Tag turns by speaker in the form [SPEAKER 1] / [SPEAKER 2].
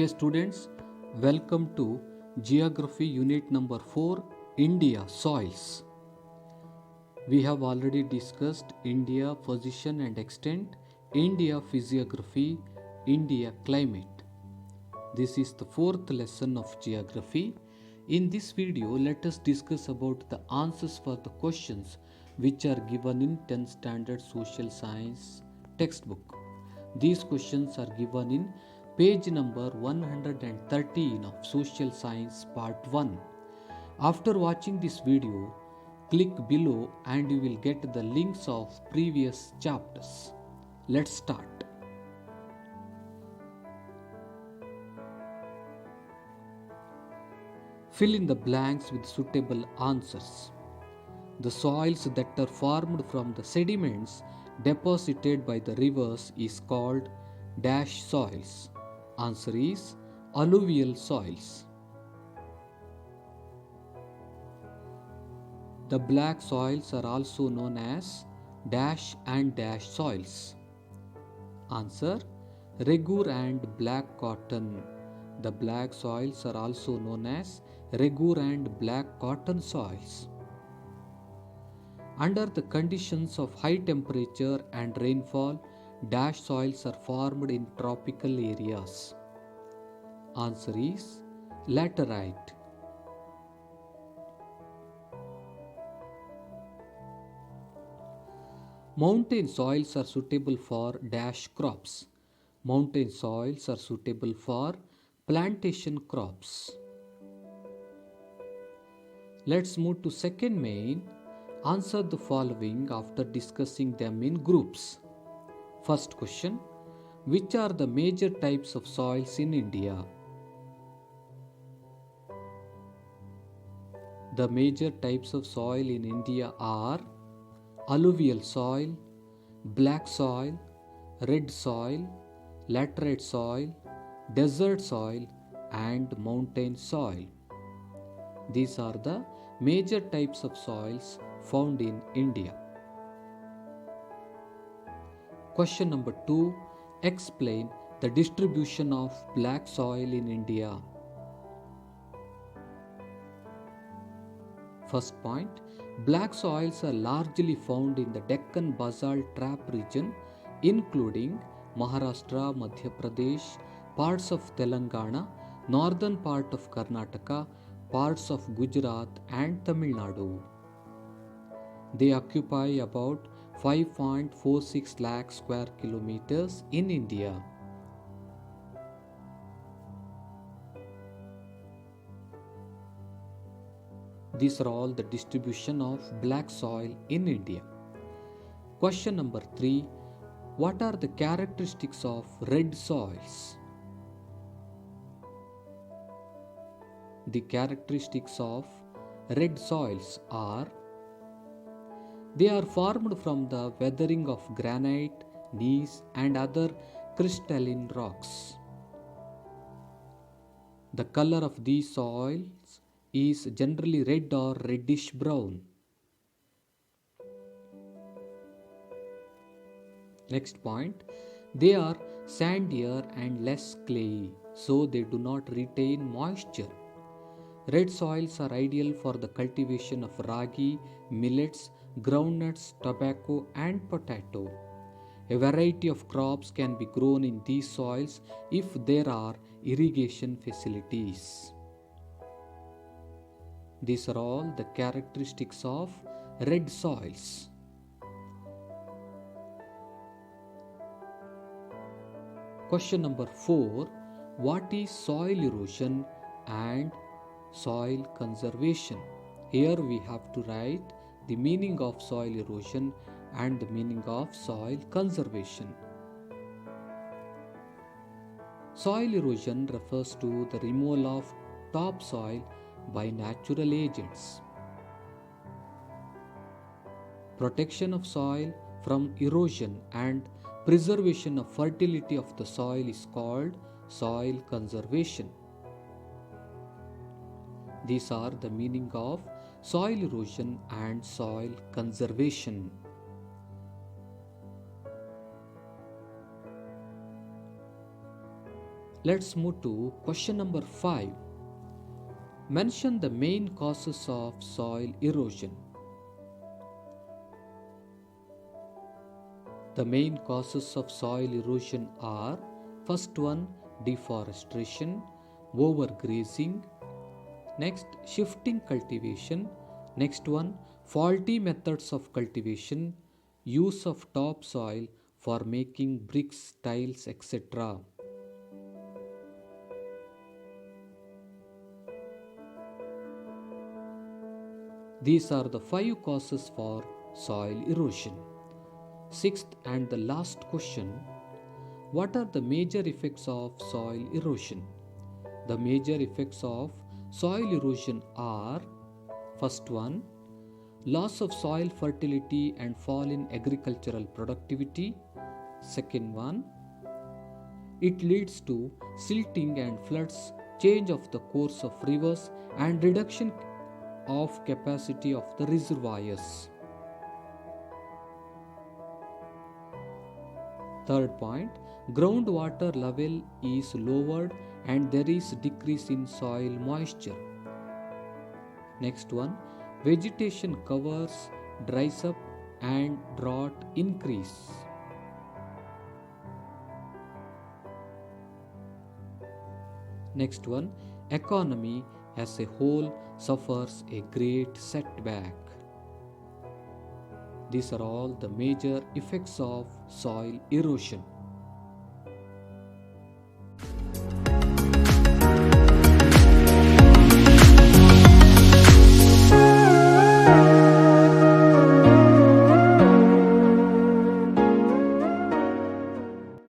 [SPEAKER 1] Dear students, welcome to Geography Unit number 4, India Soils. We have already discussed India position and extent, India physiography, India climate. This is the fourth lesson of geography. In this video, let us discuss about the answers for the questions which are given in 10th standard social science textbook. These questions are given in page number 113 of social science part 1. After watching this video, click below and you will get the links of previous chapters. Let's start. Fill in the blanks with suitable answers. The soils that are formed from the sediments deposited by the rivers is called dash soils. Answer is alluvial soils. The black soils are also known as dash and dash soils. Answer regur and black cotton. The black soils are also known as regur and black cotton soils. Under the conditions of high temperature and rainfall, dash soils are formed in tropical areas. Answer is laterite. Mountain soils are suitable for dash crops. Mountain soils are suitable for plantation crops. Let's move to second main. Answer the following after discussing them in groups. First question. Which are the major types of soils in India? The major types of soil in India are alluvial soil, black soil, red soil, laterite soil, desert soil, and mountain soil. These are the major types of soils found in India. Question number 2. Explain the distribution of black soil in India. First point. Black soils are largely found in the Deccan Basalt Trap region, including Maharashtra, Madhya Pradesh, parts of Telangana, northern part of Karnataka, parts of Gujarat and Tamil Nadu. They occupy about 5.46 lakh square kilometers in India. These are all the distribution of black soil in India. Question number 3. What are the characteristics of red soils? The characteristics of red soils are: they are formed from the weathering of granite, gneiss and other crystalline rocks. The color of these soils is generally red or reddish brown. Next point. They are sandier and less clayey, so they do not retain moisture. Red soils are ideal for the cultivation of ragi, millets, groundnuts, tobacco and potato. A variety of crops can be grown in these soils if there are irrigation facilities. These are all the characteristics of red soils. Question number 4. What is soil erosion and soil conservation? Here we have to write the meaning of soil erosion and the meaning of soil conservation. Soil erosion refers to the removal of topsoil by natural agents. Protection of soil from erosion and preservation of fertility of the soil is called soil conservation. These are the meaning of soil erosion and soil conservation. Let's move to question number 5. Mention the main causes of soil erosion. The main causes of soil erosion are: first one, deforestation, overgrazing; next, shifting cultivation; next one, faulty methods of cultivation, use of topsoil for making bricks, tiles, etc. These are the 5 causes for soil erosion. Sixth and the last question: what are the major effects of soil erosion? The major effects of soil erosion are: first one, loss of soil fertility and fall in agricultural productivity; second one, it leads to silting and floods, change of the course of rivers, and reduction of capacity of the reservoirs. Third point, groundwater level is lowered and there is decrease in soil moisture. Next one, vegetation covers dries up and drought increase. Next one, economy as a whole suffers a great setback. These are all the major effects of soil erosion.